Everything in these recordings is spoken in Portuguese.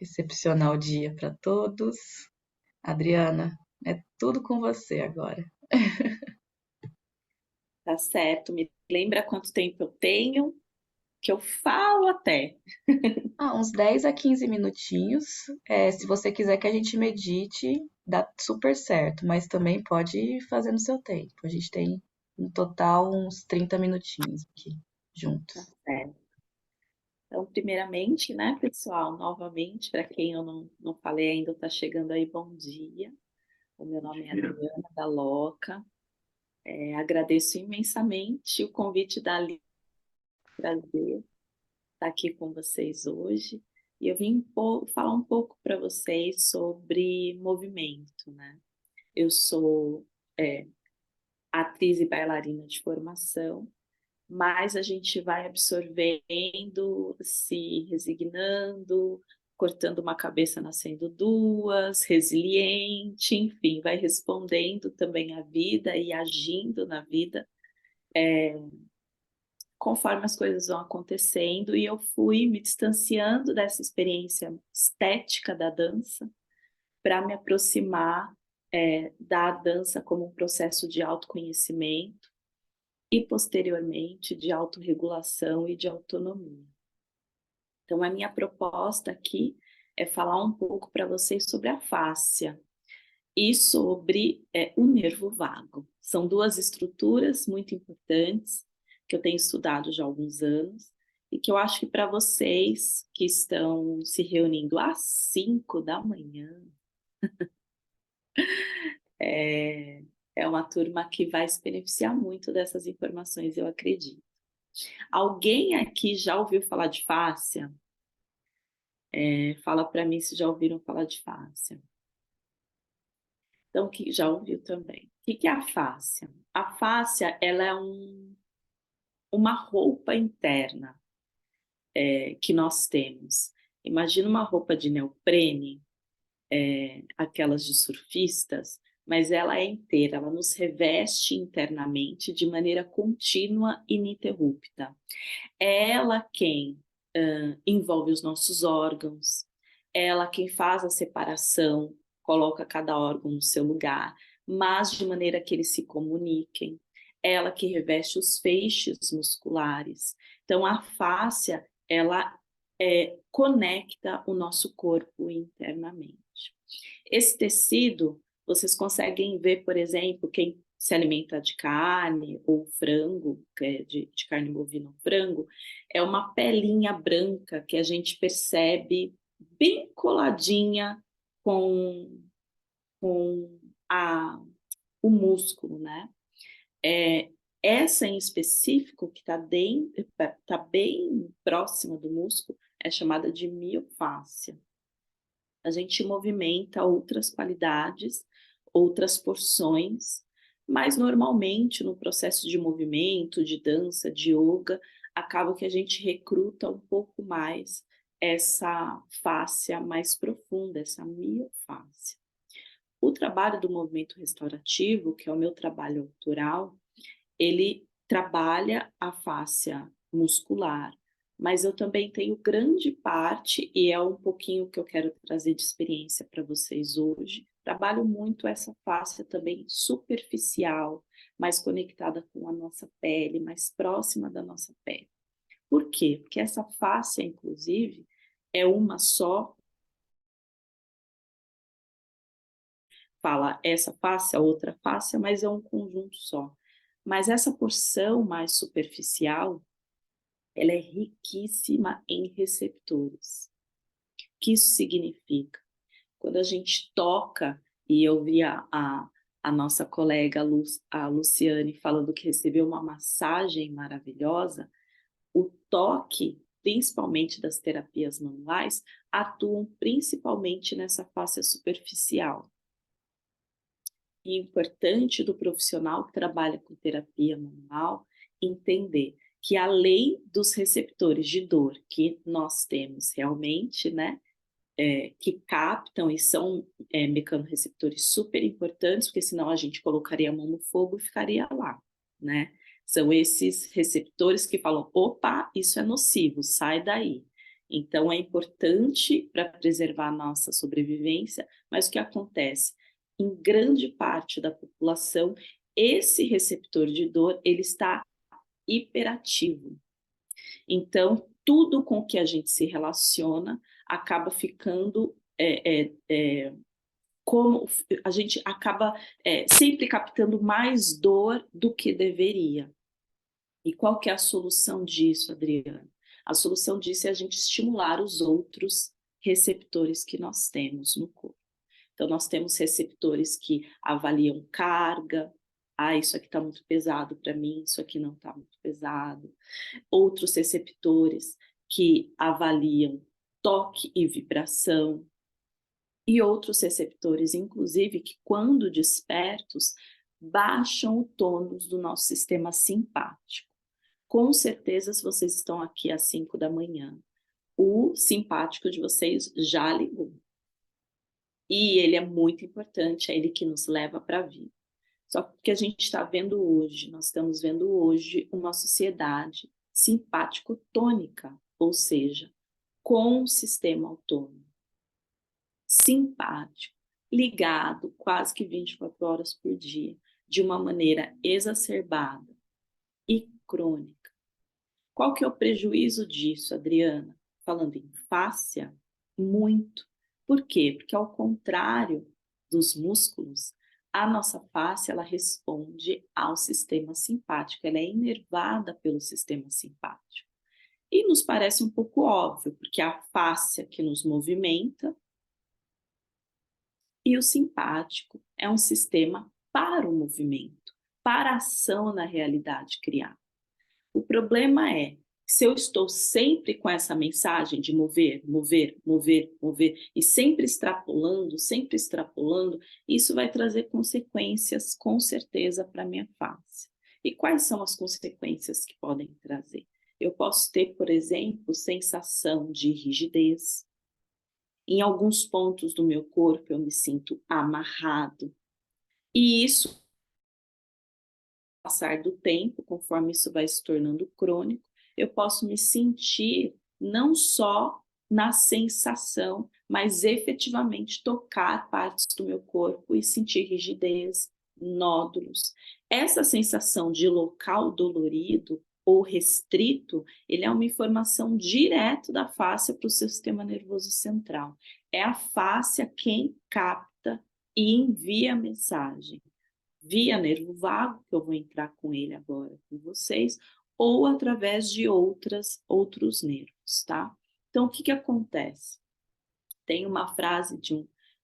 excepcional dia para todos. Adriana, é tudo com você agora. Tá certo, me lembra quanto tempo eu tenho, que eu falo até. Uns 10 a 15 minutinhos. Se você quiser que a gente medite, dá super certo, mas também pode ir fazendo o seu tempo. A gente tem no total uns 30 minutinhos aqui Tá juntos. certo. Então, primeiramente, né, pessoal, novamente, para quem eu não falei ainda, está chegando aí, bom dia. O meu nome é Adriana da Loca. Agradeço imensamente o convite da Alice, prazer estar aqui com vocês hoje. E eu vim falar um pouco para vocês sobre movimento, né? Eu sou é, atriz e bailarina de formação, mas a gente vai absorvendo, se resignando, cortando uma cabeça, nascendo duas, resiliente, enfim, vai respondendo também à vida e agindo na vida conforme as coisas vão acontecendo, e eu fui me distanciando dessa experiência estética da dança para me aproximar da dança como um processo de autoconhecimento e, posteriormente, de autorregulação e de autonomia. Então, a minha proposta aqui é falar um pouco para vocês sobre a fáscia e sobre o nervo vago. São duas estruturas muito importantes que eu tenho estudado já há alguns anos e que eu acho que para vocês que estão se reunindo às 5 da manhã, é, é uma turma que vai se beneficiar muito dessas informações, eu acredito. Alguém aqui já ouviu falar de fáscia? Fala para mim se já ouviram falar de fáscia. Então, que já ouviu também. O que é a fáscia? A fáscia, ela é uma roupa interna que nós temos. Imagina uma roupa de neoprene, aquelas de surfistas, mas ela é inteira, ela nos reveste internamente de maneira contínua e ininterrupta. É ela quem envolve os nossos órgãos, é ela quem faz a separação, coloca cada órgão no seu lugar, mas de maneira que eles se comuniquem. É ela que reveste os feixes musculares. Então, a fáscia, ela conecta o nosso corpo internamente. Esse tecido, vocês conseguem ver, por exemplo, quem se alimenta de carne ou frango, de carne bovina ou frango, é uma pelinha branca que a gente percebe bem coladinha com, com o músculo, né? Essa em específico, que tá bem próxima do músculo, é chamada de miofáscia. A gente movimenta outras qualidades, outras porções, mas normalmente no processo de movimento, de dança, de yoga, acaba que a gente recruta um pouco mais essa fáscia mais profunda, essa miofáscia. O trabalho do movimento restaurativo, que é o meu trabalho autoral, ele trabalha a fáscia muscular, mas eu também tenho grande parte, e é um pouquinho que eu quero trazer de experiência para vocês hoje, trabalho muito essa fáscia também superficial, mais conectada com a nossa pele, mais próxima da nossa pele. Por quê? Porque essa fáscia, inclusive, é uma só, fala essa fáscia, outra fáscia, mas é um conjunto só. Mas essa porção mais superficial, ela é riquíssima em receptores. O que isso significa? Quando a gente toca, e eu vi a nossa colega a Luciane falando que recebeu uma massagem maravilhosa, o toque, principalmente das terapias manuais, atuam principalmente nessa face superficial. E é importante do profissional que trabalha com terapia manual entender que além dos receptores de dor que nós temos realmente, né, que captam e são mecanorreceptores super importantes, porque senão a gente colocaria a mão no fogo e ficaria lá, né? São esses receptores que falam, opa, isso é nocivo, sai daí. Então, é importante para preservar a nossa sobrevivência, mas o que acontece? Em grande parte da população, esse receptor de dor, ele está hiperativo. Então, tudo com que a gente se relaciona acaba ficando como a gente acaba sempre captando mais dor do que deveria. E qual que é a solução disso, Adriana? A solução disso é a gente estimular os outros receptores que nós temos no corpo. Então, nós temos receptores que avaliam carga. Ah, isso aqui está muito pesado para mim, isso aqui não está muito pesado. Outros receptores que avaliam toque e vibração. E outros receptores, inclusive, que quando despertos, baixam o tônus do nosso sistema simpático. Com certeza, se vocês estão aqui às 5 da manhã, o simpático de vocês já ligou. E ele é muito importante, é ele que nos leva para a vida. Só que o que a gente está vendo hoje, nós estamos vendo hoje uma sociedade simpático-tônica, ou seja, com um sistema autônomo, simpático, ligado quase que 24 horas por dia, de uma maneira exacerbada e crônica. Qual que é o prejuízo disso, Adriana? Falando em fáscia, muito. Por quê? Porque ao contrário dos músculos, a nossa face ela responde ao sistema simpático, ela é inervada pelo sistema simpático. E nos parece um pouco óbvio, porque é a fáscia que nos movimenta e o simpático é um sistema para o movimento, para a ação na realidade criada. O problema é, se eu estou sempre com essa mensagem de mover, mover, mover, mover, e sempre extrapolando, isso vai trazer consequências, com certeza, para a minha face. E quais são as consequências que podem trazer? Eu posso ter, por exemplo, sensação de rigidez. Em alguns pontos do meu corpo eu me sinto amarrado. E isso, com o passar do tempo, conforme isso vai se tornando crônico, eu posso me sentir não só na sensação, mas efetivamente tocar partes do meu corpo e sentir rigidez, nódulos. Essa sensação de local dolorido ou restrito, ele é uma informação direto da fáscia para o seu sistema nervoso central. É a fáscia quem capta e envia a mensagem via nervo vago, que eu vou entrar com ele agora com vocês, ou através de outros nervos, tá? Então, o que que acontece? Tem uma frase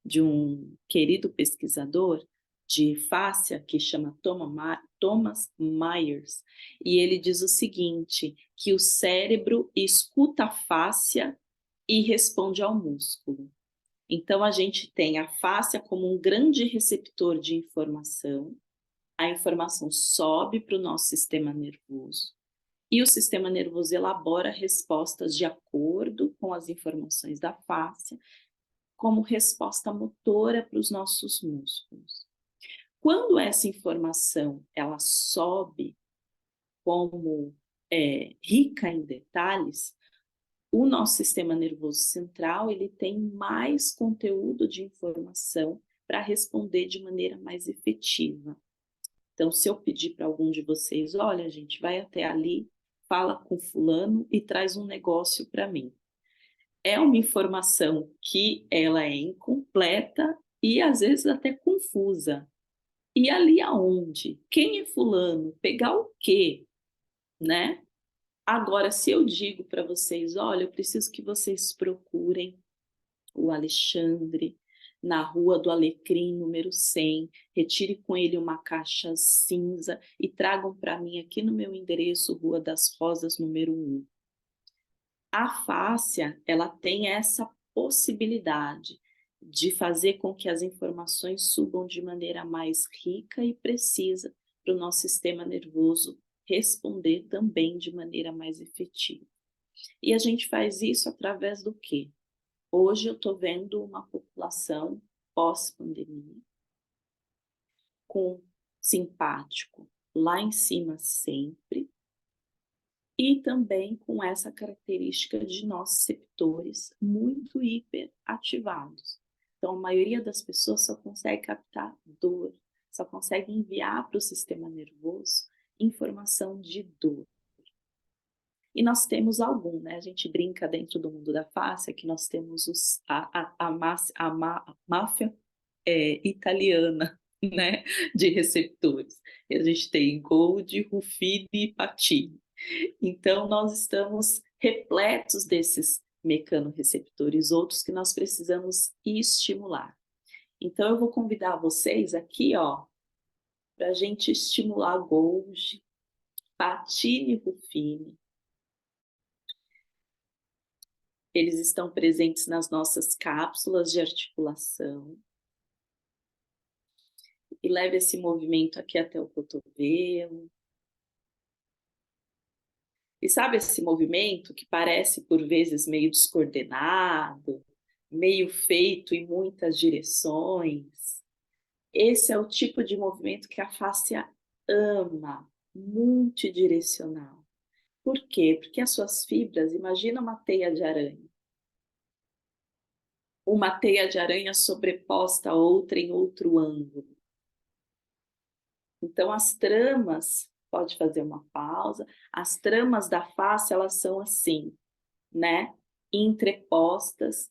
de um querido pesquisador de fáscia que chama Thomas Myers, e ele diz o seguinte, que o cérebro escuta a fáscia e responde ao músculo. Então, a gente tem a fáscia como um grande receptor de informação, a informação sobe para o nosso sistema nervoso, e o sistema nervoso elabora respostas de acordo com as informações da fáscia, como resposta motora para os nossos músculos. Quando essa informação ela sobe como rica em detalhes, o nosso sistema nervoso central ele tem mais conteúdo de informação para responder de maneira mais efetiva. Então, se eu pedir para algum de vocês, olha, gente, vai até ali, fala com fulano e traz um negócio para mim. É uma informação que ela é incompleta e às vezes até confusa. E ali aonde? Quem é fulano? Pegar o quê? Né? Agora, se eu digo para vocês, olha, eu preciso que vocês procurem o Alexandre na Rua do Alecrim, número 100, retire com ele uma caixa cinza e tragam para mim aqui no meu endereço, Rua das Rosas, número 1. A fáscia, ela tem essa possibilidade de fazer com que as informações subam de maneira mais rica e precisa para o nosso sistema nervoso responder também de maneira mais efetiva. E a gente faz isso através do quê? Hoje eu estou vendo uma população pós-pandemia com simpático lá em cima sempre e também com essa característica de nossos receptores muito hiperativados. Então, a maioria das pessoas só consegue captar dor, só consegue enviar para o sistema nervoso informação de dor. E nós temos algum, né? A gente brinca dentro do mundo da face que nós temos a máfia italiana, né? De receptores. E a gente tem Gold, Ruffini e Patini. Então, nós estamos repletos desses mecanorreceptores, outros que nós precisamos estimular. Então, eu vou convidar vocês aqui, ó, para a gente estimular Gold, Patini e Ruffini. Eles estão presentes nas nossas cápsulas de articulação. E leve esse movimento aqui até o cotovelo. E sabe esse movimento que parece por vezes meio descoordenado, meio feito em muitas direções? Esse é o tipo de movimento que a fáscia ama, multidirecional. Por quê? Porque as suas fibras, imagina uma teia de aranha. Uma teia de aranha sobreposta a outra em outro ângulo. Então, as tramas, pode fazer uma pausa, as tramas da face, elas são assim, né? Entrepostas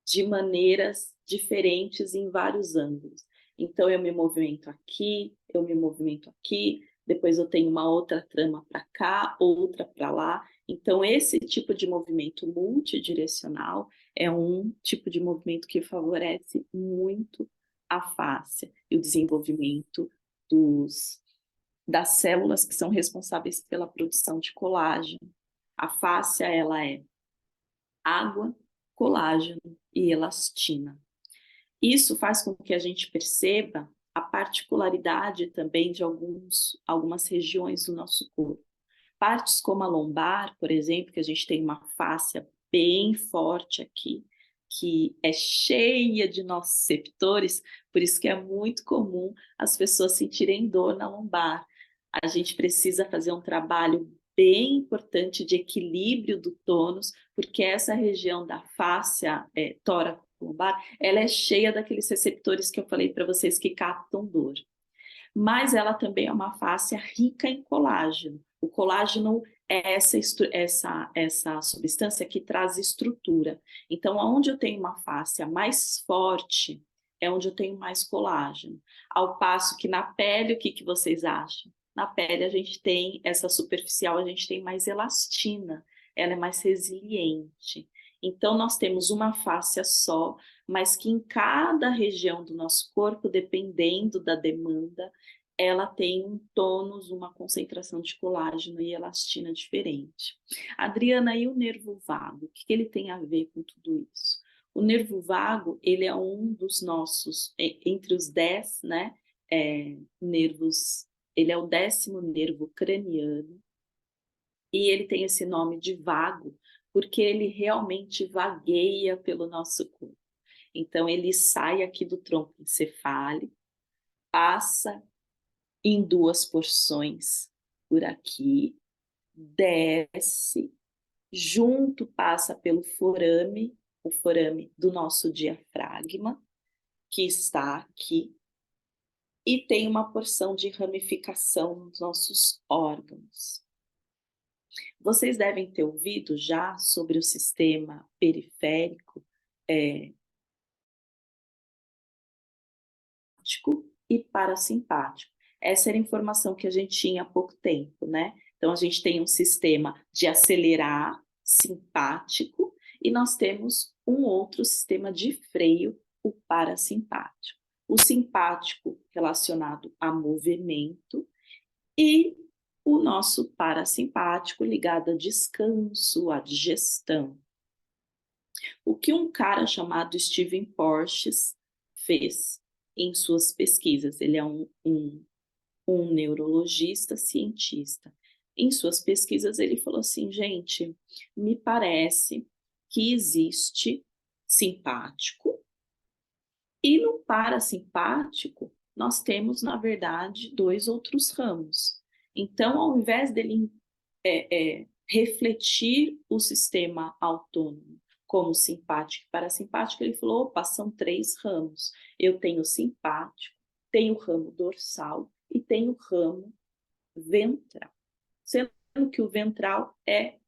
de maneiras diferentes em vários ângulos. Então, eu me movimento aqui, eu me movimento aqui, depois eu tenho uma outra trama para cá, outra para lá. Então, esse tipo de movimento multidirecional é um tipo de movimento que favorece muito a fáscia e o desenvolvimento das células que são responsáveis pela produção de colágeno. A fáscia, ela é água, colágeno e elastina. Isso faz com que a gente perceba a particularidade também de algumas regiões do nosso corpo. Partes como a lombar, por exemplo, que a gente tem uma fáscia bem forte aqui, que é cheia de nociceptores, por isso que é muito comum as pessoas sentirem dor na lombar. A gente precisa fazer um trabalho bem importante de equilíbrio do tônus, porque essa região da fáscia tóraco-lombar, ela é cheia daqueles receptores que eu falei para vocês que captam dor. Mas ela também é uma fáscia rica em colágeno. O colágeno é essa substância que traz estrutura. Então, onde eu tenho uma fáscia mais forte, é onde eu tenho mais colágeno. Ao passo que na pele, o que vocês acham? Na pele a gente tem, essa superficial, a gente tem mais elastina, ela é mais resiliente. Então, nós temos uma fáscia só, mas que em cada região do nosso corpo, dependendo da demanda, ela tem um tônus, uma concentração de colágeno e elastina diferente. Adriana, e o nervo vago? O que ele tem a ver com tudo isso? O nervo vago, ele é um dos nossos, entre os 10, né, nervos, ele é o 10º nervo craniano, e ele tem esse nome de vago, porque ele realmente vagueia pelo nosso corpo. Então, ele sai aqui do tronco encefálico, passa em 2 porções por aqui, desce, junto passa pelo forame, o forame do nosso diafragma, que está aqui, e tem uma porção de ramificação nos nossos órgãos. Vocês devem ter ouvido já sobre o sistema periférico e parasimpático. Essa era a informação que a gente tinha há pouco tempo, né? Então, a gente tem um sistema de acelerar simpático e nós temos um outro sistema de freio, o parasimpático. O simpático relacionado a movimento e o nosso parasimpático ligado a descanso, a digestão. O que um cara chamado Steven Porges fez em suas pesquisas? Ele é um neurologista cientista. Em suas pesquisas, ele falou assim, gente, me parece que existe simpático e no parasimpático nós temos, na verdade, 2 outros ramos. Então, ao invés dele refletir o sistema autônomo como simpático e parasimpático, ele falou, opa, são 3 ramos. Eu tenho simpático, tenho o ramo dorsal e tenho o ramo ventral. Sendo que o ventral é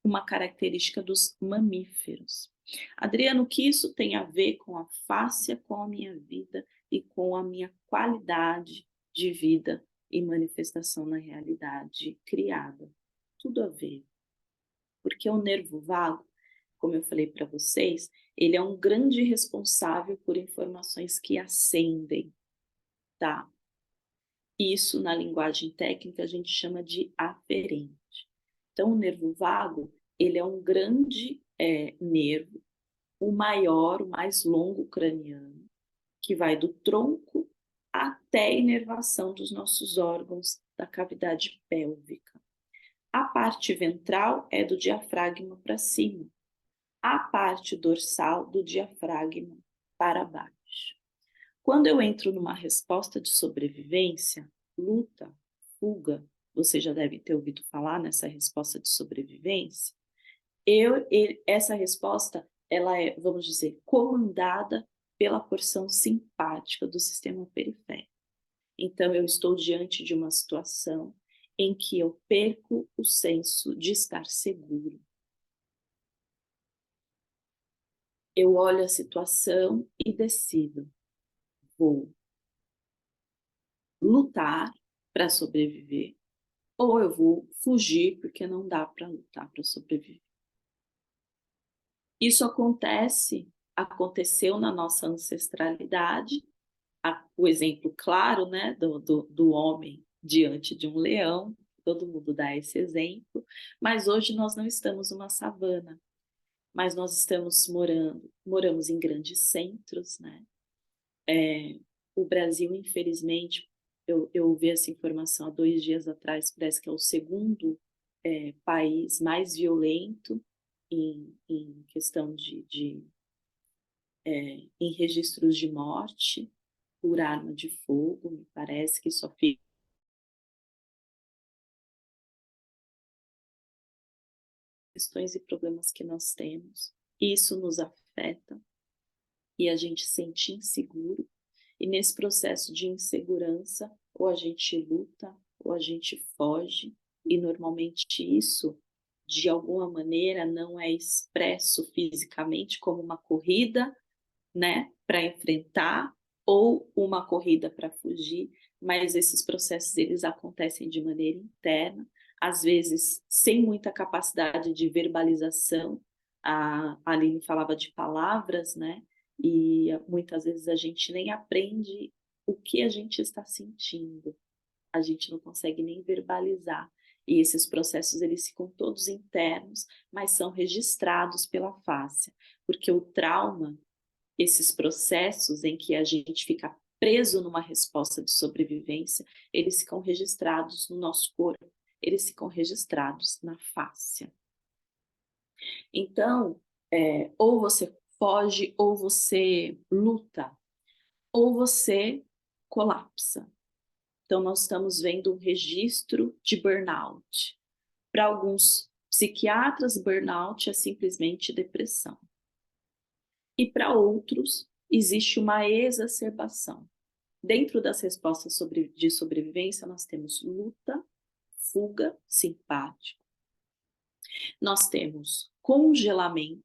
uma característica dos mamíferos. Adriano, o que isso tem a ver com a fáscia, com a minha vida e com a minha qualidade de vida e manifestação na realidade criada? Tudo a ver. Porque o nervo vago, como eu falei para vocês, ele é um grande responsável por informações que ascendem, tá? Isso, na linguagem técnica, a gente chama de aferente. Então, o nervo vago, ele é um grande nervo, o maior, o mais longo craniano, que vai do tronco até a inervação dos nossos órgãos da cavidade pélvica. A parte ventral é do diafragma para cima, a parte dorsal do diafragma para baixo. Quando eu entro numa resposta de sobrevivência, luta, fuga, você já deve ter ouvido falar nessa resposta de sobrevivência, essa resposta, ela é, vamos dizer, comandada pela porção simpática do sistema periférico. Então, eu estou diante de uma situação em que eu perco o senso de estar seguro. Eu olho a situação e decido, vou lutar para sobreviver, ou eu vou fugir porque não dá para lutar para sobreviver. Isso aconteceu na nossa ancestralidade, o exemplo claro, né, do homem diante de um leão, todo mundo dá esse exemplo, mas hoje nós não estamos numa savana, mas nós moramos em grandes centros, né? O Brasil, infelizmente, eu ouvi essa informação há 2 dias atrás, parece que é o segundo país mais violento em questão em registros de morte por arma de fogo, me parece que só fica questões e problemas que nós temos. Isso nos afeta e a gente se sente inseguro. E nesse processo de insegurança, ou a gente luta, ou a gente foge, e normalmente isso, de alguma maneira, não é expresso fisicamente como uma corrida, né, para enfrentar, ou uma corrida para fugir, mas esses processos eles acontecem de maneira interna, às vezes sem muita capacidade de verbalização. A Aline falava de palavras, né? E muitas vezes a gente nem aprende o que a gente está sentindo, a gente não consegue nem verbalizar. E esses processos eles ficam todos internos, mas são registrados pela fáscia, porque o trauma, esses processos em que a gente fica preso numa resposta de sobrevivência, eles ficam registrados no nosso corpo, eles ficam registrados na fáscia. Então, ou você foge, ou você luta, ou você colapsa. Então, nós estamos vendo um registro de burnout. Para alguns psiquiatras, burnout é simplesmente depressão. E para outros, existe uma exacerbação. Dentro das respostas de sobrevivência, nós temos luta, fuga, simpático. Nós temos congelamento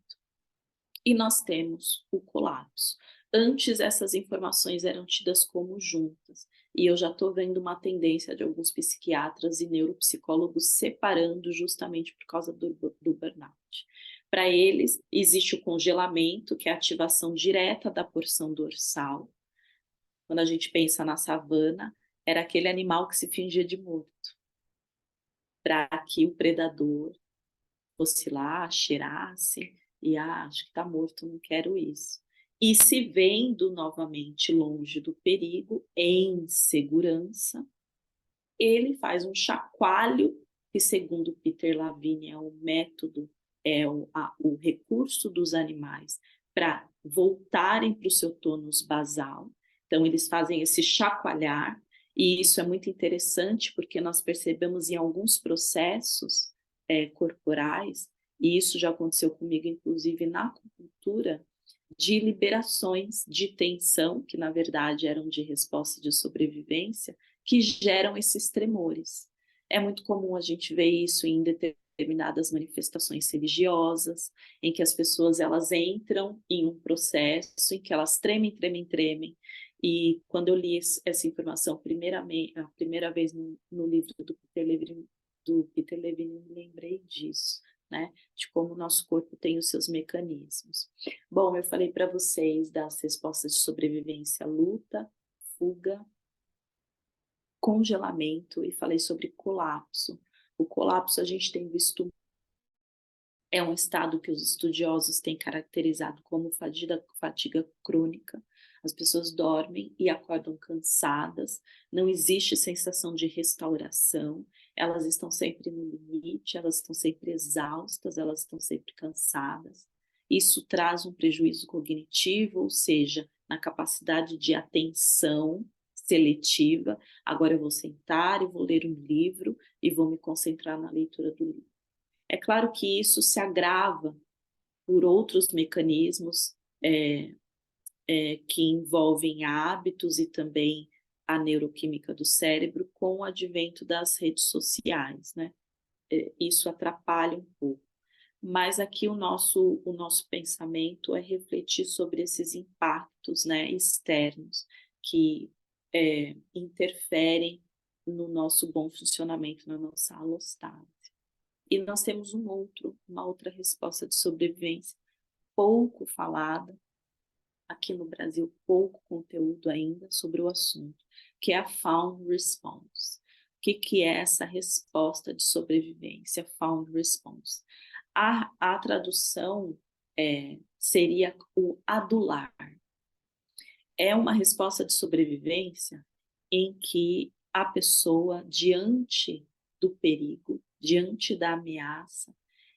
e nós temos o colapso. Antes, essas informações eram tidas como juntas. E eu já estou vendo uma tendência de alguns psiquiatras e neuropsicólogos separando justamente por causa do burnout. Para eles, existe o congelamento, que é a ativação direta da porção dorsal. Quando a gente pensa na savana, era aquele animal que se fingia de morto, para que o predador fosse lá, cheirasse, e acho que está morto, não quero isso. E se vendo novamente longe do perigo, em segurança, ele faz um chacoalho, que segundo Peter Lavigne é o método, o recurso dos animais para voltarem para o seu tônus basal. Então, eles fazem esse chacoalhar, e isso é muito interessante porque nós percebemos em alguns processos corporais, e isso já aconteceu comigo, inclusive na acupuntura, de liberações de tensão, que na verdade eram de resposta de sobrevivência, que geram esses tremores. É muito comum a gente ver isso em determinadas manifestações religiosas, em que as pessoas elas entram em um processo em que elas tremem, tremem, tremem. E quando eu li essa informação a primeira vez no livro do Peter Levine, eu me lembrei disso, né? De como o nosso corpo tem os seus mecanismos. Bom, eu falei para vocês das respostas de sobrevivência, luta, fuga, congelamento e falei sobre colapso. O colapso a gente tem visto é um estado que os estudiosos têm caracterizado como fadiga crônica. As pessoas dormem e acordam cansadas, não existe sensação de restauração, elas estão sempre no limite, elas estão sempre exaustas, elas estão sempre cansadas. Isso traz um prejuízo cognitivo, ou seja, na capacidade de atenção seletiva. Agora eu vou sentar e vou ler um livro e vou me concentrar na leitura do livro. É claro que isso se agrava por outros mecanismos que envolvem hábitos e também a neuroquímica do cérebro com o advento das redes sociais, né? Isso atrapalha um pouco. Mas aqui o nosso pensamento é refletir sobre esses impactos, né, externos que interferem no nosso bom funcionamento, na nossa alostase. E nós temos uma outra resposta de sobrevivência pouco falada, aqui no Brasil, pouco conteúdo ainda sobre o assunto, que é a Found Response. O que é essa resposta de sobrevivência, Found Response? A tradução seria o adular. É uma resposta de sobrevivência em que a pessoa, diante do perigo, diante da ameaça,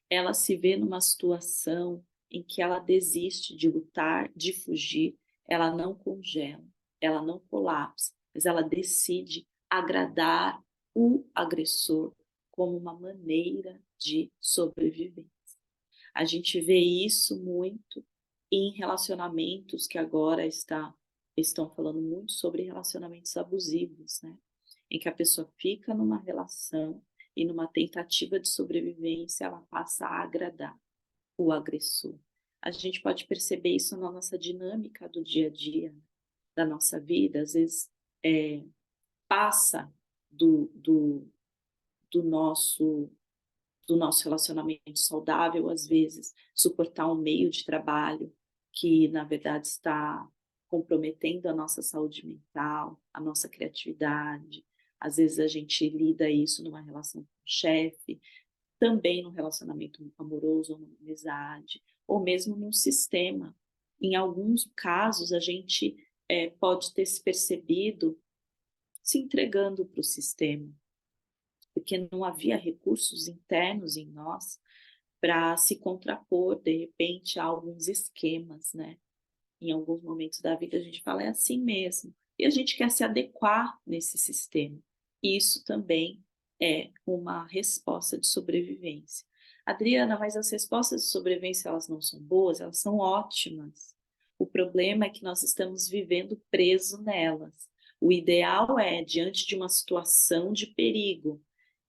ela se vê numa situação em que ela desiste de lutar, de fugir, ela não congela, ela não colapsa, mas ela decide agradar o agressor como uma maneira de sobrevivência. A gente vê isso muito em relacionamentos que agora estão falando muito sobre relacionamentos abusivos, né? Em que a pessoa fica numa relação e numa tentativa de sobrevivência, ela passa a agradar o agressor. A gente pode perceber isso na nossa dinâmica do dia a dia, da nossa vida, às vezes passa do, do, do nosso relacionamento saudável, às vezes, suportar um meio de trabalho que, na verdade, está comprometendo a nossa saúde mental, a nossa criatividade. Às vezes a gente lida isso numa relação com o chefe, também num relacionamento amoroso ou numa amizade, ou mesmo num sistema. Em alguns casos, a gente pode ter se percebido se entregando para o sistema, porque não havia recursos internos em nós para se contrapor, de repente, a alguns esquemas, né? Em alguns momentos da vida a gente fala, é assim mesmo. E a gente quer se adequar nesse sistema. E isso também é uma resposta de sobrevivência. Adriana, mas as respostas de sobrevivência, elas não são boas? Elas são ótimas. O problema é que nós estamos vivendo preso nelas. O ideal é, diante de uma situação de perigo,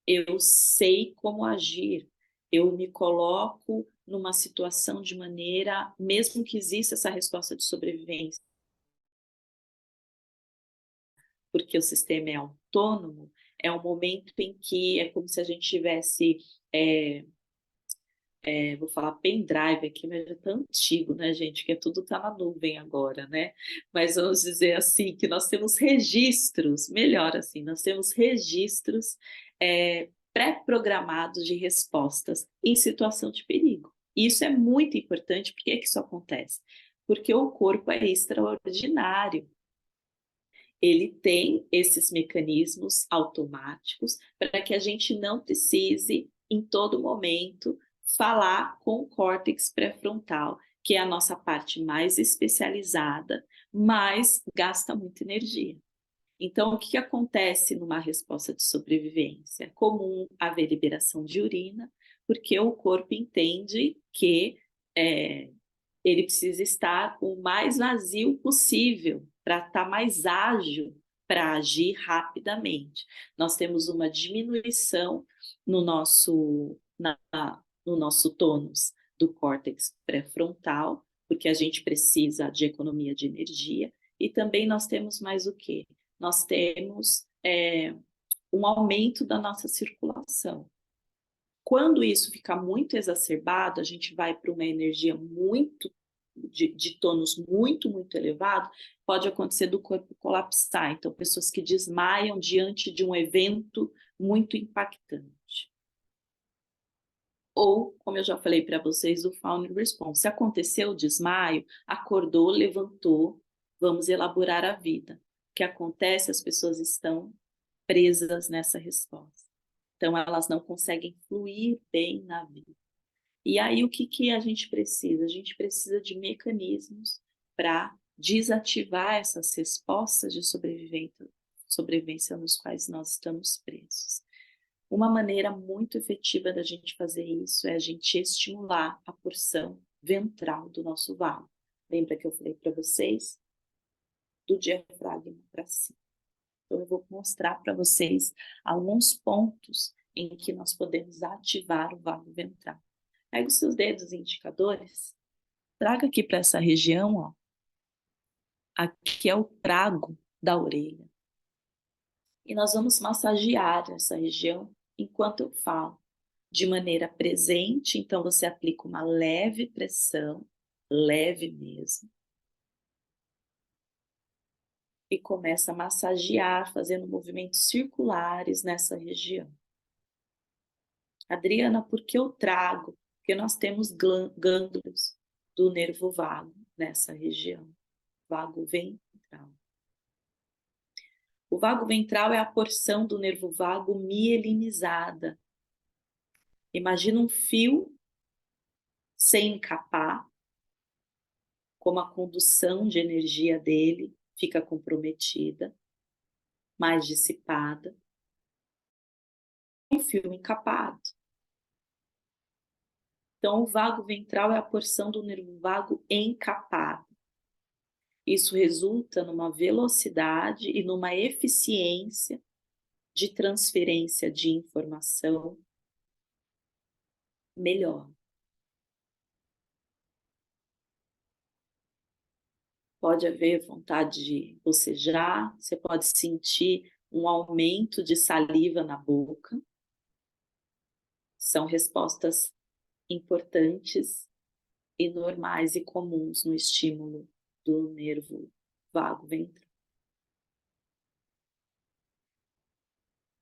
eu sei como agir, eu me coloco numa situação de maneira, mesmo que exista essa resposta de sobrevivência, porque o sistema é autônomo, é um momento em que é como se a gente tivesse, vou falar pendrive aqui, mas é tão antigo, né, gente, que tudo está na nuvem agora, né? Mas vamos dizer assim, que nós temos registros, melhor assim, nós temos registros pré-programados de respostas em situação de perigo. Isso é muito importante. Por que isso acontece? Porque o corpo é extraordinário. Ele tem esses mecanismos automáticos para que a gente não precise, em todo momento, falar com o córtex pré-frontal, que é a nossa parte mais especializada, mas gasta muita energia. Então, o que acontece numa resposta de sobrevivência? É comum haver liberação de urina, porque o corpo entende que ele precisa estar o mais vazio possível para estar mais ágil, para agir rapidamente. Nós temos uma diminuição no nosso tônus do córtex pré-frontal, porque a gente precisa de economia de energia, e também nós temos mais o quê? Nós temos um aumento da nossa circulação. Quando isso fica muito exacerbado, a gente vai para uma energia muito de tônus muito, muito elevado, pode acontecer do corpo colapsar. Então, pessoas que desmaiam diante de um evento muito impactante. Ou, como eu já falei para vocês, o Fowler Response. Se aconteceu o desmaio, acordou, levantou, vamos elaborar a vida. O que acontece? As pessoas estão presas nessa resposta. Então, elas não conseguem fluir bem na vida. E aí, o que a gente precisa? A gente precisa de mecanismos para desativar essas respostas de sobrevivência nos quais nós estamos presos. Uma maneira muito efetiva da gente fazer isso é a gente estimular a porção ventral do nosso vago. Lembra que eu falei para vocês? Do diafragma para cima. Então, eu vou mostrar para vocês alguns pontos em que nós podemos ativar o vago ventral. Pega os seus dedos indicadores, traga aqui para essa região, ó. Aqui é o trago da orelha. E nós vamos massagear essa região enquanto eu falo, de maneira presente. Então, você aplica uma leve pressão, leve mesmo, e começa a massagear, fazendo movimentos circulares nessa região. Adriana, por que eu trago? Porque nós temos gânglios do nervo vago nessa região, vago ventral. O vago ventral é a porção do nervo vago mielinizada. Imagina um fio sem encapar, como a condução de energia dele fica comprometida, mais dissipada. Um fio encapado. Então, o vago ventral é a porção do nervo vago encapado. Isso resulta numa velocidade e numa eficiência de transferência de informação melhor. Pode haver vontade de bocejar, você pode sentir um aumento de saliva na boca. São respostas importantes e normais e comuns no estímulo do nervo vago ventral.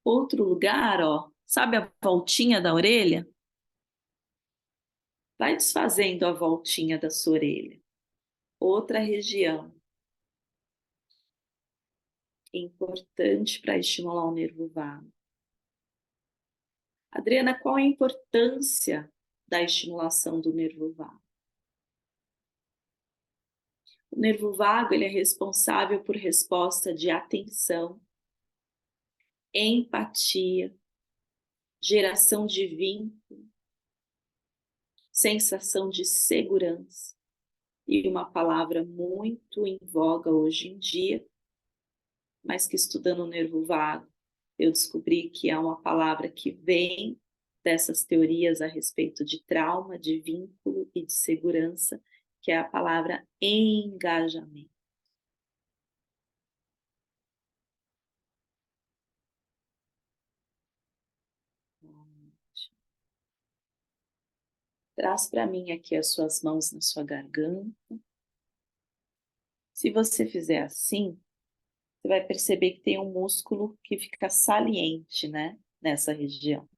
Outro lugar, ó, sabe a voltinha da orelha? Vai desfazendo a voltinha da sua orelha. Outra região importante para estimular o nervo vago. Adriana, qual a importância da estimulação do nervo vago? O nervo vago ele é responsável por resposta de atenção, empatia, geração de vínculo, sensação de segurança. E uma palavra muito em voga hoje em dia, mas que estudando o nervo vago, eu descobri que é uma palavra que vem dessas teorias a respeito de trauma, de vínculo e de segurança, que é a palavra engajamento. Traz para mim aqui as suas mãos na sua garganta. Se você fizer assim, você vai perceber que tem um músculo que fica saliente, né, nessa região.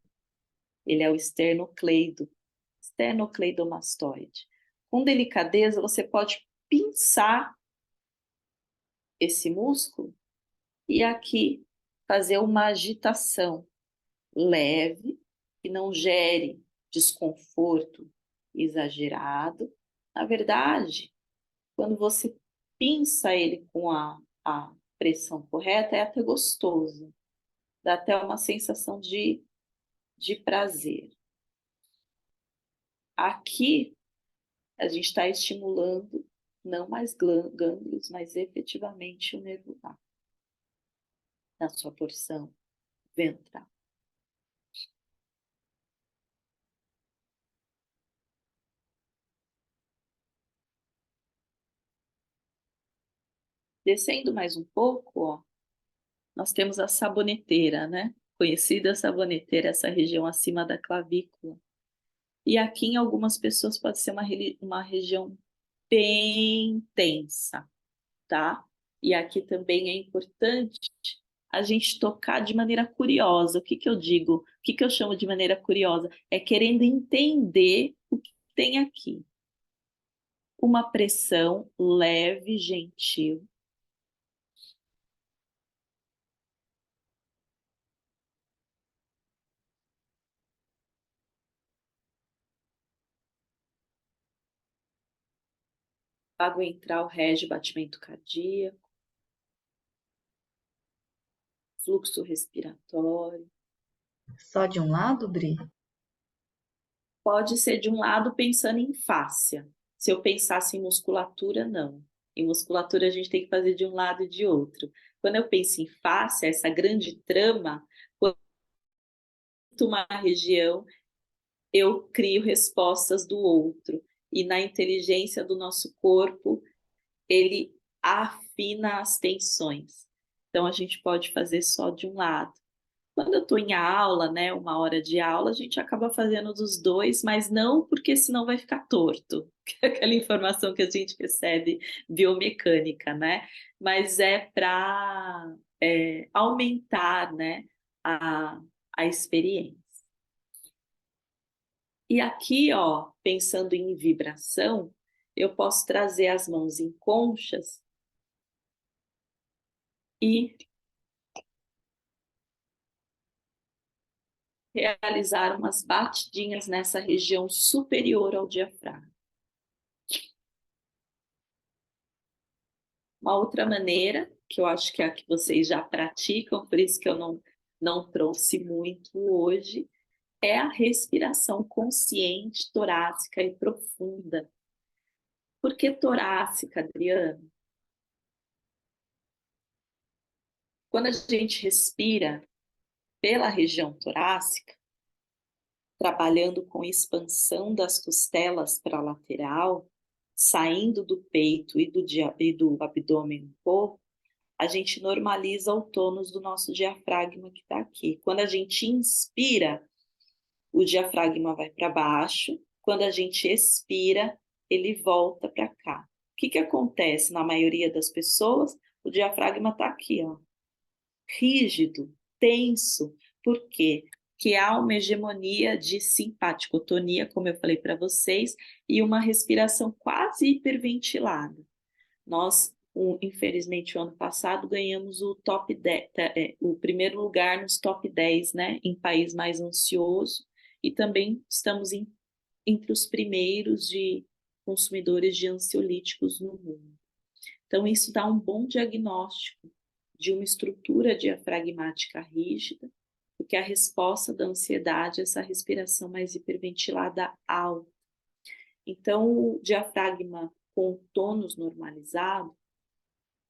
Ele é o esternocleidomastoide. Com delicadeza, você pode pinçar esse músculo e aqui fazer uma agitação leve, que não gere desconforto exagerado. Na verdade, quando você pinça ele com a pressão correta, é até gostoso. Dá até uma sensação de prazer. Aqui, a gente está estimulando não mais gânglios, mas efetivamente o nervo vago na sua porção ventral. Descendo mais um pouco, ó, nós temos a saboneteira, né? Conhecida saboneteira, essa região acima da clavícula. E aqui em algumas pessoas pode ser uma região bem tensa, tá? E aqui também é importante a gente tocar de maneira curiosa. O que que eu digo? O que que eu chamo de maneira curiosa? É querendo entender o que tem aqui. Uma pressão leve, gentil. Água entral rege o batimento cardíaco, fluxo respiratório. Só de um lado, Bri? Pode ser de um lado pensando em fáscia. Se eu pensasse em musculatura, não. Em musculatura a gente tem que fazer de um lado e de outro. Quando eu penso em fáscia, essa grande trama, quanto uma região, eu crio respostas do outro. E na inteligência do nosso corpo, ele afina as tensões. Então a gente pode fazer só de um lado. Quando eu estou em aula, né, uma hora de aula, a gente acaba fazendo dos dois, mas não porque senão vai ficar torto, que é aquela informação que a gente recebe biomecânica, né? Mas é para aumentar, né, a, a experiência. E aqui, ó, pensando em vibração, eu posso trazer as mãos em conchas e realizar umas batidinhas nessa região superior ao diafragma. Uma outra maneira, que eu acho que é a que vocês já praticam, por isso que eu não trouxe muito hoje, é a respiração consciente, torácica e profunda. Por que torácica, Adriana? Quando a gente respira pela região torácica, trabalhando com expansão das costelas para a lateral, saindo do peito e do abdômen um pouco, a gente normaliza o tônus do nosso diafragma que está aqui. Quando a gente inspira, o diafragma vai para baixo. Quando a gente expira, ele volta para cá. O que que acontece na maioria das pessoas? O diafragma está aqui, ó, rígido, tenso. Por quê? Que há uma hegemonia de simpaticotonia, como eu falei para vocês, e uma respiração quase hiperventilada. Nós, infelizmente, o ano passado ganhamos o top 10, o primeiro lugar nos top 10, né, em país mais ansioso, e também estamos entre os primeiros de consumidores de ansiolíticos no mundo. Então, isso dá um bom diagnóstico de uma estrutura diafragmática rígida, porque a resposta da ansiedade é essa respiração mais hiperventilada alta. Então, o diafragma com tônus normalizado,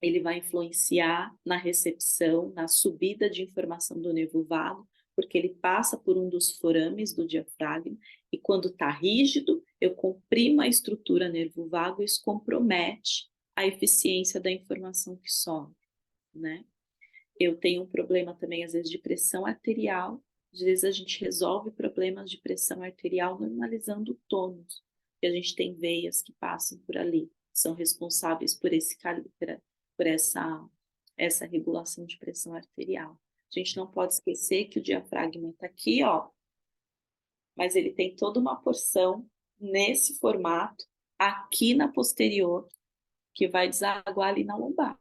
ele vai influenciar na recepção, na subida de informação do nervo vago, porque ele passa por um dos forames do diafragma, e quando está rígido, eu comprimo a estrutura nervo vago e isso compromete a eficiência da informação que sobe, né? Eu tenho um problema também, às vezes, de pressão arterial. Às vezes a gente resolve problemas de pressão arterial normalizando o tônus. E a gente tem veias que passam por ali, são responsáveis por essa regulação de pressão arterial. A gente não pode esquecer que o diafragma está aqui, ó, mas ele tem toda uma porção nesse formato, aqui na posterior, que vai desaguar ali na lombar.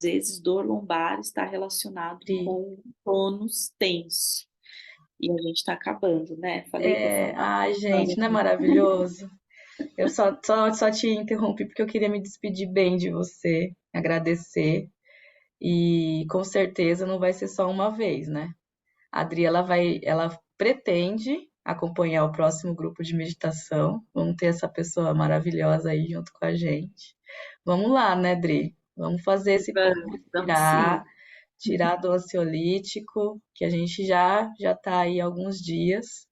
Às vezes, dor lombar está relacionado Bri. com tônus tenso. E a gente está acabando, né? Falei para falar. Ai, gente, não é maravilhoso? Eu só te interrompi porque eu queria me despedir bem de você, agradecer. E com certeza não vai ser só uma vez, né? A Adri, ela pretende acompanhar o próximo grupo de meditação. Vamos ter essa pessoa maravilhosa aí junto com a gente. Vamos lá, né, Dri? Vamos fazer esse povo Vamos sim. tirar do ansiolítico, que a gente já tá aí há alguns dias.